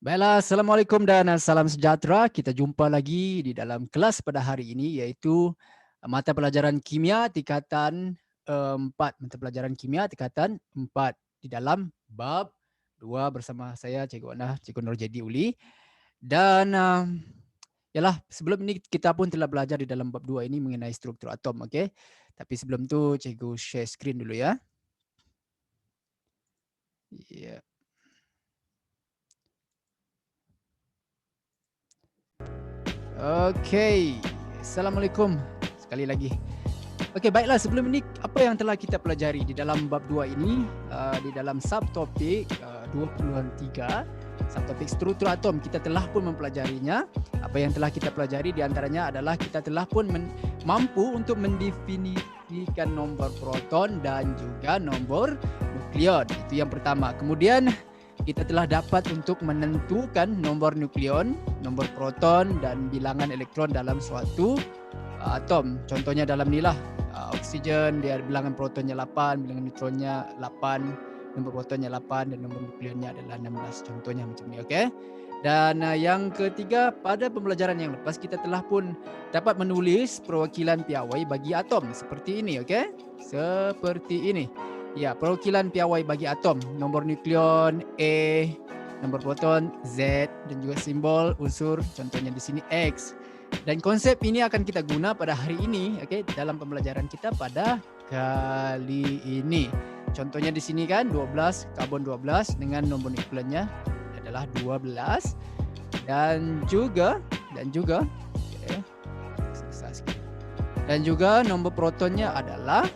Baiklah, Assalamualaikum dan salam sejahtera. Kita jumpa lagi di dalam kelas pada hari ini, iaitu mata pelajaran kimia tingkatan 4. Mata pelajaran kimia tingkatan 4 di dalam bab 2 bersama saya Cikgu Ana, Cikgu Nurjadi Uli. Dan yalah, sebelum ini kita pun telah belajar di dalam bab 2 ini mengenai struktur atom, okey. Tapi sebelum tu Cikgu share screen dulu ya. Ya. Okey. Assalamualaikum sekali lagi. Okey, baiklah, sebelum ini apa yang telah kita pelajari di dalam bab 2 ini, di dalam subtopik 2.3, subtopik struktur atom, kita telah pun mempelajarinya. Apa yang telah kita pelajari di antaranya adalah kita telah pun mampu untuk mendefinisikan nombor proton dan juga nombor nukleon. Itu yang pertama. Kemudian kita telah dapat untuk menentukan nombor nukleon, nombor proton dan bilangan elektron dalam suatu atom. Contohnya dalam ni lah, oksigen dia bilangan protonnya 8, bilangan neutronnya 8, nombor protonnya 8 dan nombor nukleonnya adalah 16. Contohnya macam ni, okey. Dan yang ketiga, pada pembelajaran yang lepas kita telah pun dapat menulis perwakilan piawai bagi atom seperti ini, okey. Seperti ini. Ya, perwakilan piawai bagi atom, nombor nukleon A, nombor proton Z dan juga simbol unsur contohnya di sini X. Dan konsep ini akan kita guna pada hari ini, okey, dalam pembelajaran kita pada kali ini. Contohnya di sini kan 12, karbon 12 dengan nombor nukleonnya adalah 12 dan juga okay, dan juga nombor protonnya adalah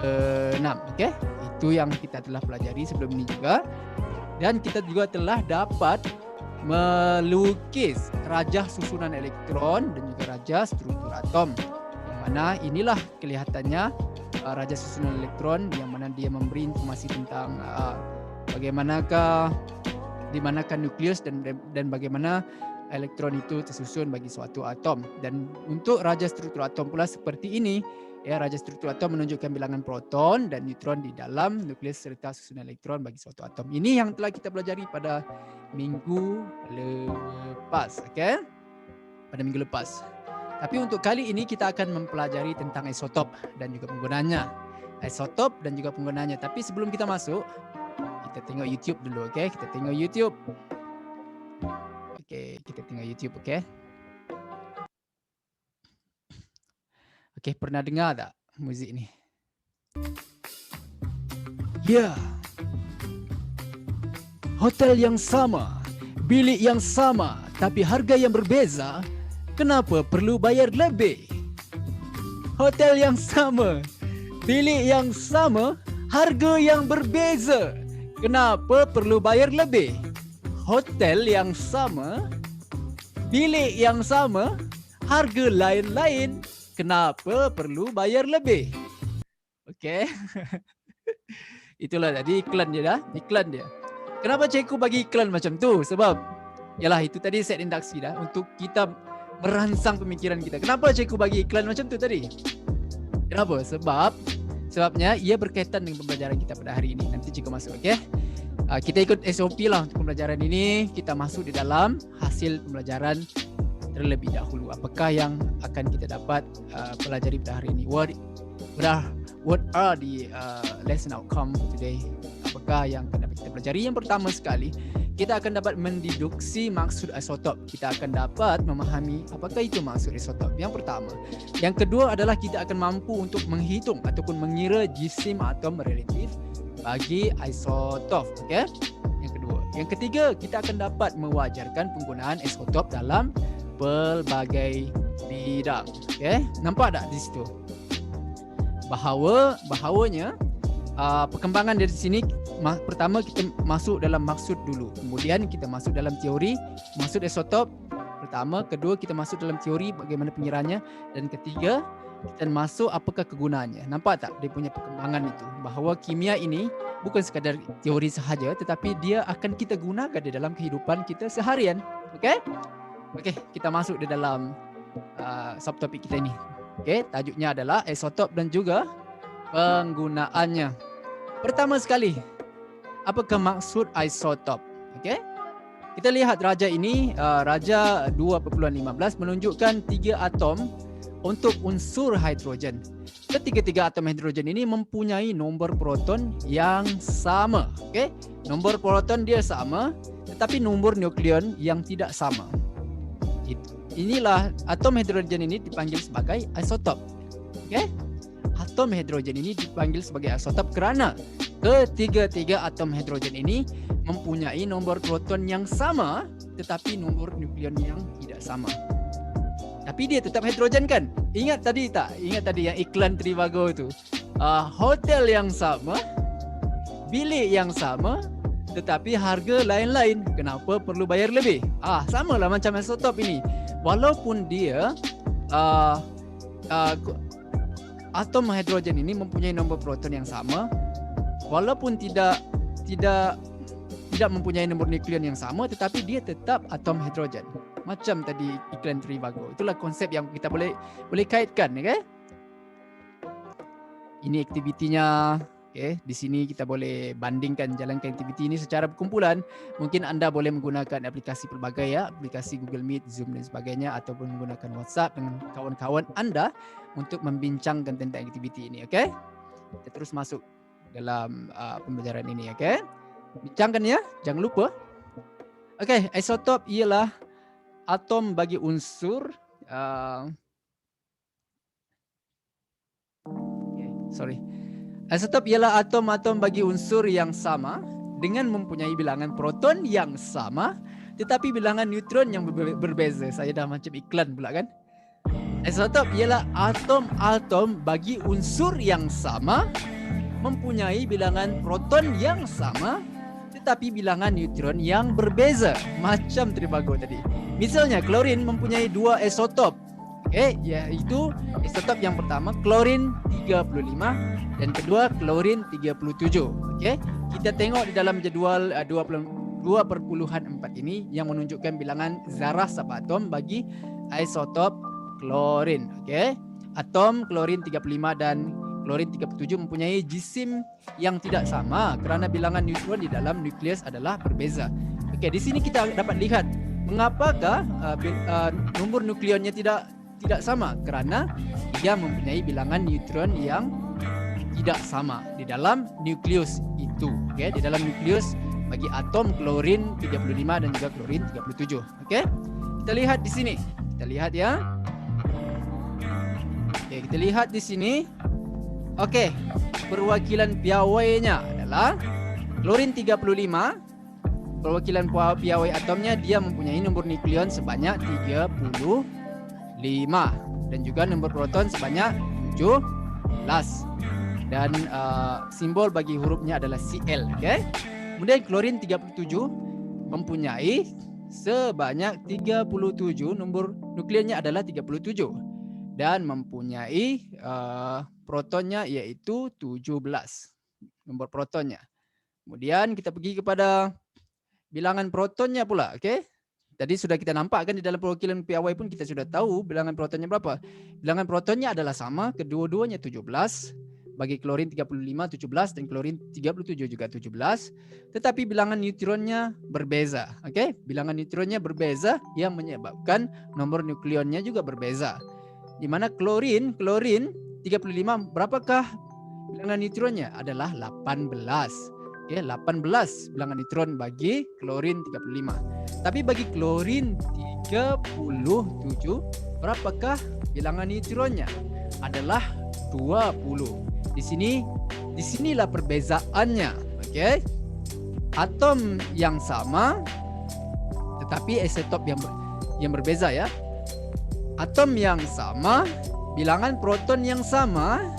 6, okey. Itu yang kita telah pelajari sebelum ini juga. Dan kita juga telah dapat melukis rajah susunan elektron dan juga rajah struktur atom. Yang mana inilah kelihatannya rajah susunan elektron, yang mana dia memberi informasi tentang bagaimanakah di manakah nukleus dan bagaimana elektron itu tersusun bagi suatu atom. Dan untuk rajah struktur atom pula seperti ini. Ya, rajah struktur atom menunjukkan bilangan proton dan neutron di dalam nukleus serta susunan elektron bagi suatu atom. Ini yang telah kita pelajari pada minggu lepas, okey? Pada minggu lepas. Tapi untuk kali ini kita akan mempelajari tentang isotop dan juga penggunaannya. Isotop dan juga penggunaannya. Tapi sebelum kita masuk, kita tengok YouTube dulu, okey? Kita tengok YouTube. Okey, kita tengok YouTube, okey? Okey, pernah dengar tak muzik ni? Ya. Hotel yang sama, bilik yang sama, tapi harga yang berbeza. Kenapa perlu bayar lebih? Hotel yang sama, bilik yang sama, harga yang berbeza. Kenapa perlu bayar lebih? Hotel yang sama, bilik yang sama, harga lain-lain. Kenapa perlu bayar lebih? Okey. Itulah tadi iklan dia dah. Iklan dia. Kenapa cikgu bagi iklan macam tu? Sebab yalah, itu tadi set induksi dah untuk kita merangsang pemikiran kita. Kenapa cikgu bagi iklan macam tu tadi? Kenapa? Sebabnya ia berkaitan dengan pembelajaran kita pada hari ini. Nanti cikgu masuk, okey? Kita ikut SOP lah untuk pembelajaran ini. Kita masuk di dalam hasil pembelajaran terlebih dahulu. Apakah yang akan kita dapat pelajari pada hari ini? What are the lesson outcome for today? Apakah yang akan dapat kita pelajari? Yang pertama sekali, kita akan dapat mendeduksi maksud isotop. Kita akan dapat memahami apakah itu maksud isotop. Yang pertama. Yang kedua adalah kita akan mampu untuk menghitung ataupun mengira jisim atom relatif bagi isotop. Okay? Yang kedua. Yang ketiga, kita akan dapat mewajarkan penggunaan isotop dalam pelbagai bidang. Okay? Nampak tak di situ? Bahawanya perkembangan dari sini, pertama kita masuk dalam maksud dulu. Kemudian kita masuk dalam teori maksud isotop. Pertama, kedua kita masuk dalam teori bagaimana pengiraannya, dan ketiga kita masuk apakah kegunaannya. Nampak tak dia punya perkembangan itu? Bahawa kimia ini bukan sekadar teori sahaja, tetapi dia akan kita gunakan di dalam kehidupan kita seharian. Okey? Okey, kita masuk di dalam subtopik kita ini. Okey, tajuknya adalah isotop dan juga penggunaannya. Pertama sekali, apakah maksud isotop? Okey? Kita lihat raja ini, raja 2.15 menunjukkan 3 atom untuk unsur hidrogen. Ketiga-tiga atom hidrogen ini mempunyai nombor proton yang sama. Okay? Nombor proton dia sama, tetapi nombor nukleon yang tidak sama. Inilah atom hidrogen ini dipanggil sebagai isotop. Okay? Atom hidrogen ini dipanggil sebagai isotop kerana ketiga-tiga atom hidrogen ini mempunyai nombor proton yang sama, tetapi nombor nukleon yang tidak sama. Tapi dia tetap hidrogen kan? Ingat tadi tak? Ingat tadi yang iklan Trivago itu? Hotel yang sama, bilik yang sama, tetapi harga lain-lain. Kenapa perlu bayar lebih? Samalah macam isotop ini. Walaupun dia atom hidrogen ini mempunyai nombor proton yang sama, walaupun tidak mempunyai nombor nukleon yang sama, tetapi dia tetap atom hidrogen. Macam tadi iklan Trivago. Itulah konsep yang kita boleh kaitkan, okay? Ini aktivitinya. Okay, di sini kita boleh bandingkan, jalankan aktiviti ini secara berkumpulan. Mungkin anda boleh menggunakan aplikasi pelbagai ya, aplikasi Google Meet, Zoom dan sebagainya, ataupun menggunakan WhatsApp dengan kawan-kawan anda untuk membincangkan tentang aktiviti ini. Okay? Kita terus masuk dalam pembelajaran ini. Okay? Bincangkan ya, jangan lupa. Okay, isotop ialah atom bagi unsur. Isotop ialah atom-atom bagi unsur yang sama dengan mempunyai bilangan proton yang sama, tetapi bilangan neutron yang berbeza. Saya dah macam iklan pula kan? Isotop ialah atom-atom bagi unsur yang sama, mempunyai bilangan proton yang sama, tetapi bilangan neutron yang berbeza. Macam Trivago tadi. Misalnya klorin mempunyai 2 isotop. Iaitu isotop yang pertama klorin 35 dan kedua klorin 37. Kita tengok di dalam jadual 2.4 ini yang menunjukkan bilangan zarah subatom bagi isotop klorin. Atom klorin 35 dan klorin 37 mempunyai jisim yang tidak sama kerana bilangan neutron di dalam nukleus adalah berbeza. Di sini kita dapat lihat mengapakah nombor nukleonnya tidak sama, kerana dia mempunyai bilangan neutron yang tidak sama di dalam nukleus itu. Di dalam nukleus bagi atom klorin 35 dan juga klorin 37. Kita lihat di sini. Kita lihat ya. Kita lihat di sini. Perwakilan piawainya adalah klorin 35. Perwakilan piawai atomnya dia mempunyai nombor nukleon sebanyak 35 dan juga nombor proton sebanyak 17 dan simbol bagi hurufnya adalah Cl. Kemudian klorin 37 mempunyai sebanyak 37, nombor nukleonnya adalah 37 dan mempunyai protonnya iaitu 17, nombor protonnya. Kemudian kita pergi kepada bilangan protonnya pula. Tadi sudah kita nampak kan di dalam perwakilan piawai pun kita sudah tahu bilangan protonnya berapa. Bilangan protonnya adalah sama, kedua-duanya 17. Bagi klorin 35 17 dan klorin 37 juga 17. Tetapi bilangan neutronnya berbeza. Bilangan neutronnya berbeza yang menyebabkan nomor nukleonnya juga berbeza. Di mana klorin 35 berapakah bilangan neutronnya? Adalah 18. 18 bilangan neutron bagi klorin 35. Tapi bagi klorin 37 berapakah bilangan neutronnya? Adalah 20. Disinilah perbezaannya. Atom yang sama tetapi isotop yang berbeza ya. Atom yang sama, bilangan proton yang sama,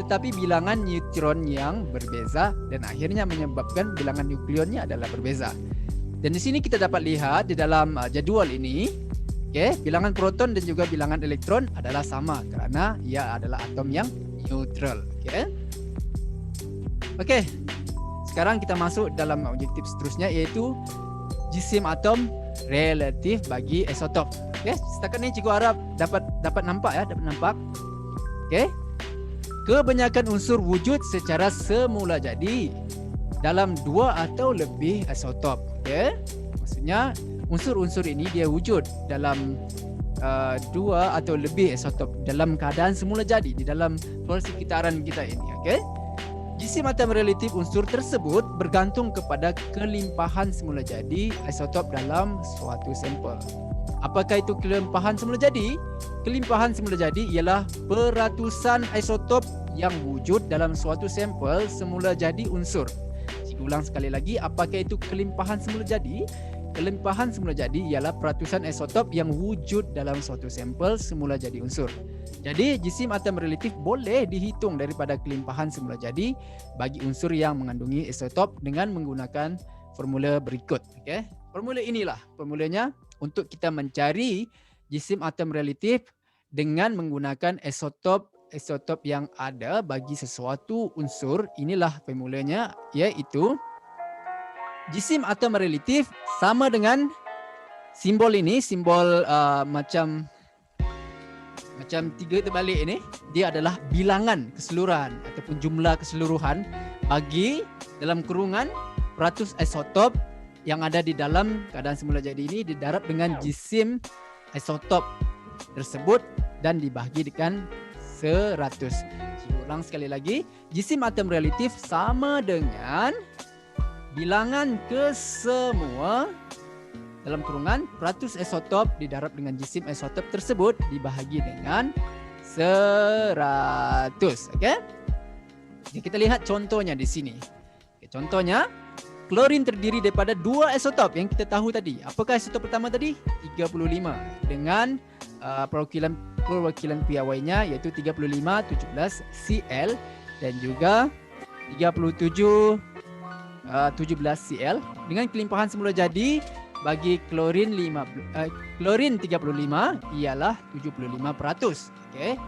tetapi bilangan neutron yang berbeza dan akhirnya menyebabkan bilangan nukleonnya adalah berbeza. Dan di sini kita dapat lihat di dalam jadual ini, bilangan proton dan juga bilangan elektron adalah sama kerana ia adalah atom yang neutral. Sekarang kita masuk dalam objektif seterusnya, iaitu jisim atom relatif bagi isotop. Setakat ini cikgu harap dapat nampak ya, Kebanyakan unsur wujud secara semula jadi dalam 2 atau lebih isotop. Maksudnya unsur-unsur ini dia wujud dalam dua atau lebih isotop dalam keadaan semula jadi di dalam persekitaran kita ini. Okey. Jisim atom relatif unsur tersebut bergantung kepada kelimpahan semula jadi isotop dalam suatu sampel. Apakah itu kelimpahan semula jadi? Kelimpahan semula jadi ialah peratusan isotop yang wujud dalam suatu sampel semula jadi unsur. Saya ulang sekali lagi, apakah itu kelimpahan semula jadi? Kelimpahan semula jadi ialah peratusan isotop yang wujud dalam suatu sampel semula jadi unsur. Jadi jisim atom relatif boleh dihitung daripada kelimpahan semula jadi bagi unsur yang mengandungi isotop dengan menggunakan formula berikut. Okey. Formula inilah formulanya untuk kita mencari jisim atom relatif dengan menggunakan isotop yang ada bagi sesuatu unsur. Inilah formulanya, iaitu jisim atom relatif sama dengan simbol ini, simbol macam tiga terbalik ini, dia adalah bilangan keseluruhan ataupun jumlah keseluruhan bagi dalam kurungan peratus isotop yang ada di dalam keadaan semula jadi ini didarab dengan jisim isotop tersebut dan dibahagi dengan 100. Saya ulang sekali lagi, jisim atom relatif sama dengan bilangan kesemua dalam kurungan peratus isotop didarab dengan jisim isotop tersebut dibahagi dengan 100. Okey. Kita lihat contohnya di sini. Contohnya, klorin terdiri daripada dua isotop yang kita tahu tadi. Apakah isotop pertama tadi? 35 dengan perwakilan piawainya iaitu 3517 Cl dan juga 37 17 Cl dengan kelimpahan semula jadi bagi klorin 35 ialah 75%. Okey.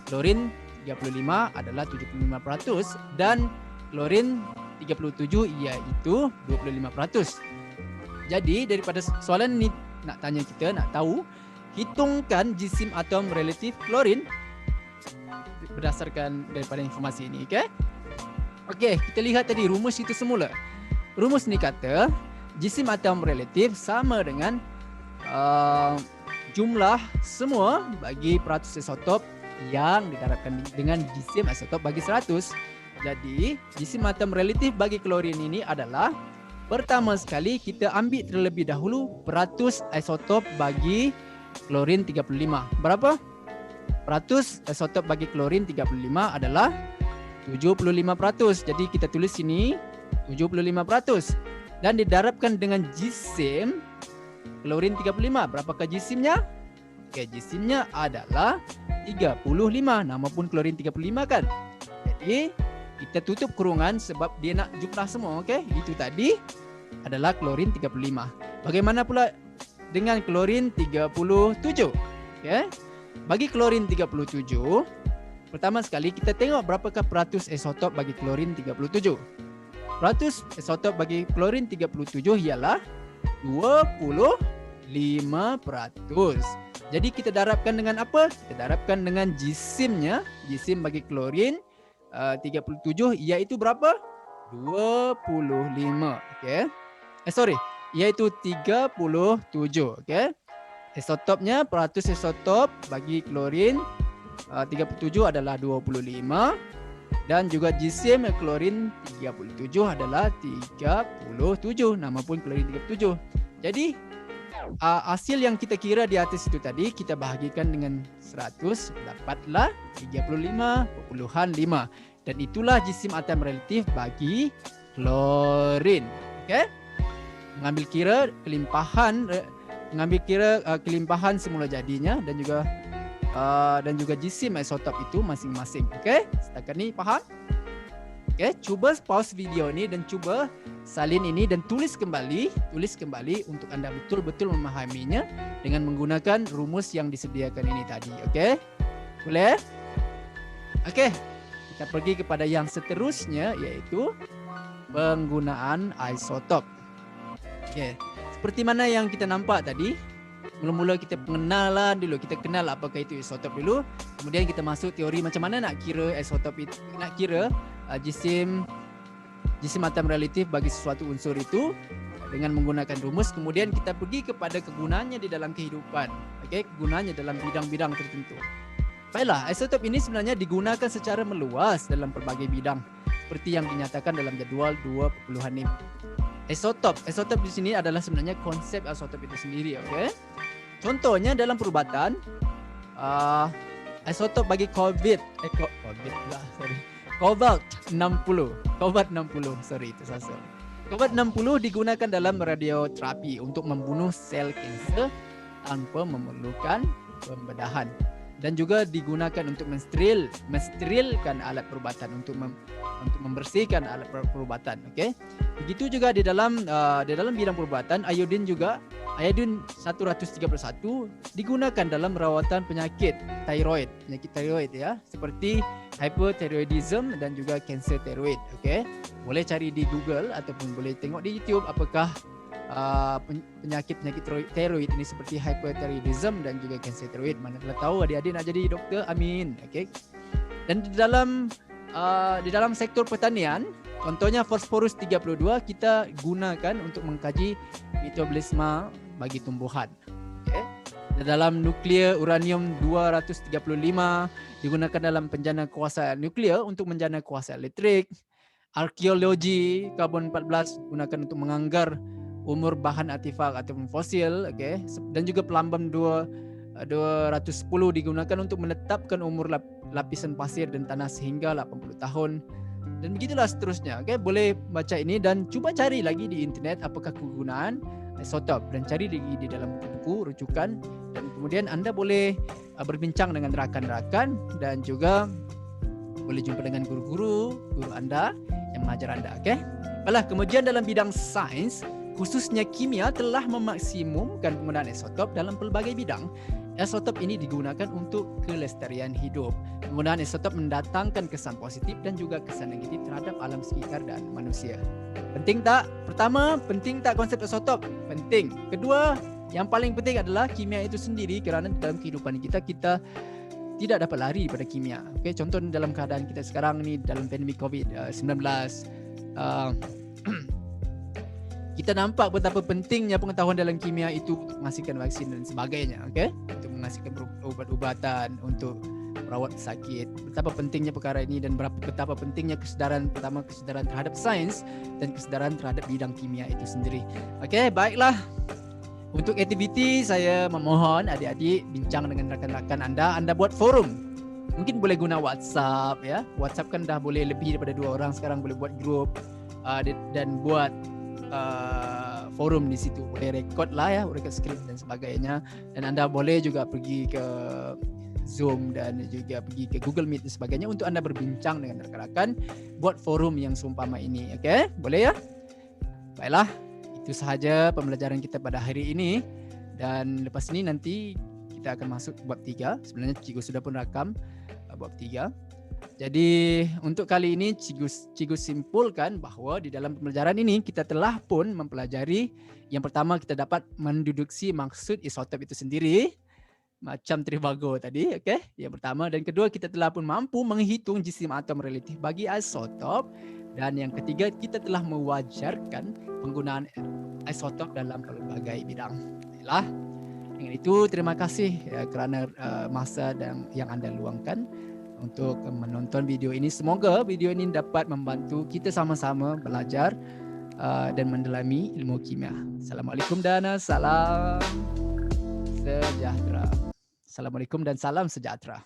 Klorin 35 adalah 75% dan klorin 37 iaitu 25%. Jadi daripada soalan ini nak tahu hitungkan jisim atom relatif klorin berdasarkan daripada informasi ini. Okey. Okey, kita lihat tadi rumus itu semula. Rumus ni kata jisim atom relatif sama dengan jumlah semua bagi peratus isotop yang didarabkan dengan jisim isotop bagi 100. Jadi, jisim atom relatif bagi klorin ini adalah pertama sekali kita ambil terlebih dahulu peratus isotop bagi klorin 35. Berapa? Peratus isotop bagi klorin 35 adalah 75%. Jadi kita tulis sini 75% dan didarabkan dengan jisim klorin 35. Berapakah jisimnya? Okey, jisimnya adalah 35. Nama pun klorin 35 kan? Jadi kita tutup kurungan sebab dia nak jumlah semua. Okey, itu tadi adalah klorin 35. Bagaimana pula dengan klorin 37? Okey. Bagi klorin 37, pertama sekali kita tengok berapakah peratus isotop bagi klorin 37. Peratus isotop bagi klorin 37 ialah 25%. Jadi kita darabkan dengan apa? Kita darabkan dengan jisimnya. Jisim bagi klorin 37 iaitu berapa? 25. Okey. Iaitu 37. Okey. Isotopnya, peratus isotop bagi klorin 37 adalah 25 dan juga jisim klorin 37 adalah 37. Nama pun klorin 37. Jadi hasil yang kita kira di atas itu tadi kita bahagikan dengan 100 dapatlah 35.5 dan itulah jisim atom relatif bagi klorin. Okey. Mengambil kira kelimpahan semula jadinya dan juga jisim isotop itu masing-masing. Okey, setakat ni faham? Okey, cuba pause video ni dan cuba salin ini dan tulis kembali untuk anda betul-betul memahaminya dengan menggunakan rumus yang disediakan ini tadi. Okey? Boleh? Okey. Kita pergi kepada yang seterusnya iaitu penggunaan isotop. Okey. Seperti mana yang kita nampak tadi, mula-mula kita pengenalan dulu, kita kenal apakah itu isotop dulu, kemudian kita masuk teori macam mana nak kira isotop itu, nak kira jisim atom relatif bagi sesuatu unsur itu. dengan menggunakan rumus, kemudian kita pergi kepada kegunaannya di dalam kehidupan. Okey, kegunaannya dalam bidang-bidang tertentu. Baiklah, isotop ini sebenarnya digunakan secara meluas dalam pelbagai bidang seperti yang dinyatakan dalam jadual 2.6. Isotop di sini adalah sebenarnya konsep isotop itu sendiri, okey. Contohnya dalam perubatan, isotop bagi cobalt 60, sorry tersasar. Cobalt 60 digunakan dalam radioterapi untuk membunuh sel kanser tanpa memerlukan pembedahan, dan juga digunakan untuk mensterilkan alat perubatan, untuk membersihkan alat perubatan. Okey. Begitu juga di dalam bidang perubatan, iodin 131 digunakan dalam rawatan penyakit tiroid ya, seperti hyperthyroidism dan juga kanser tiroid. Okey. Boleh cari di Google ataupun boleh tengok di YouTube apakah penyakit tiroid ini seperti hyperthyroidism dan juga kanser tiroid. Mana tahu adik-adik nak jadi doktor, amin. Okey. Dan di dalam sektor pertanian, contohnya Phosphorus 32 kita gunakan untuk mengkaji metabolisme bagi tumbuhan. Okay. Dalam nuklear, uranium 235 digunakan dalam penjana kuasa nuklear untuk menjana kuasa elektrik. Arkeologi, karbon 14 digunakan untuk menganggar umur bahan artifak ataupun fosil. Okay. Dan juga pelambang 210 digunakan untuk menetapkan umur lapisan pasir dan tanah sehingga 80 tahun. Dan begitulah seterusnya. Okay. Boleh baca ini dan cuba cari lagi di internet apakah kegunaan isotop, dan cari lagi di dalam buku rujukan, dan kemudian anda boleh berbincang dengan rakan-rakan dan juga boleh jumpa dengan guru anda yang mengajar anda. Okay? Baiklah, kemudian dalam bidang sains, khususnya kimia, telah memaksimumkan penggunaan isotop dalam pelbagai bidang. Isotop ini digunakan untuk kelestarian hidup. Penggunaan isotop mendatangkan kesan positif dan juga kesan negatif terhadap alam sekitar dan manusia. Penting tak? Pertama, penting tak konsep isotop? Penting. Kedua, yang paling penting adalah kimia itu sendiri, kerana dalam kehidupan kita tidak dapat lari daripada kimia. Okay, contoh dalam keadaan kita sekarang ni, dalam pandemik COVID-19, kita nampak betapa pentingnya pengetahuan dalam kimia itu untuk menghasilkan vaksin dan sebagainya. Okay? Untuk menghasilkan ubat-ubatan, untuk merawat sakit. Betapa pentingnya perkara ini dan betapa pentingnya kesedaran terhadap sains dan kesedaran terhadap bidang kimia itu sendiri. Okey, baiklah. Untuk aktiviti, saya memohon adik-adik bincang dengan rakan-rakan anda. Anda buat forum. Mungkin boleh guna WhatsApp ya. WhatsApp kan dah boleh lebih daripada 2 orang sekarang, boleh buat grup dan buat forum di situ. Boleh record lah ya, record screen dan sebagainya. Dan anda boleh juga pergi ke Zoom dan juga pergi ke Google Meet dan sebagainya untuk anda berbincang dengan rakan-rakan, buat forum yang seumpama ini. Okey, boleh ya? Baiklah, itu sahaja pembelajaran kita pada hari ini, dan lepas ini nanti kita akan masuk bab 3. Sebenarnya cikgu sudah pun rakam bab 3. Jadi untuk kali ini cikgu simpulkan bahawa di dalam pembelajaran ini kita telah pun mempelajari, yang pertama kita dapat mendeduksi maksud isotop itu sendiri, macam Trivago tadi, okey, yang pertama. Dan kedua, kita telah pun mampu menghitung jisim atom relatif bagi isotop. Dan yang ketiga, kita telah mewajarkan penggunaan isotop dalam pelbagai bidang. Baiklah, dengan itu terima kasih kerana masa yang anda luangkan untuk menonton video ini. Semoga video ini dapat membantu kita sama-sama belajar dan mendalami ilmu kimia. Assalamualaikum dan salam sejahtera. Assalamualaikum dan salam sejahtera.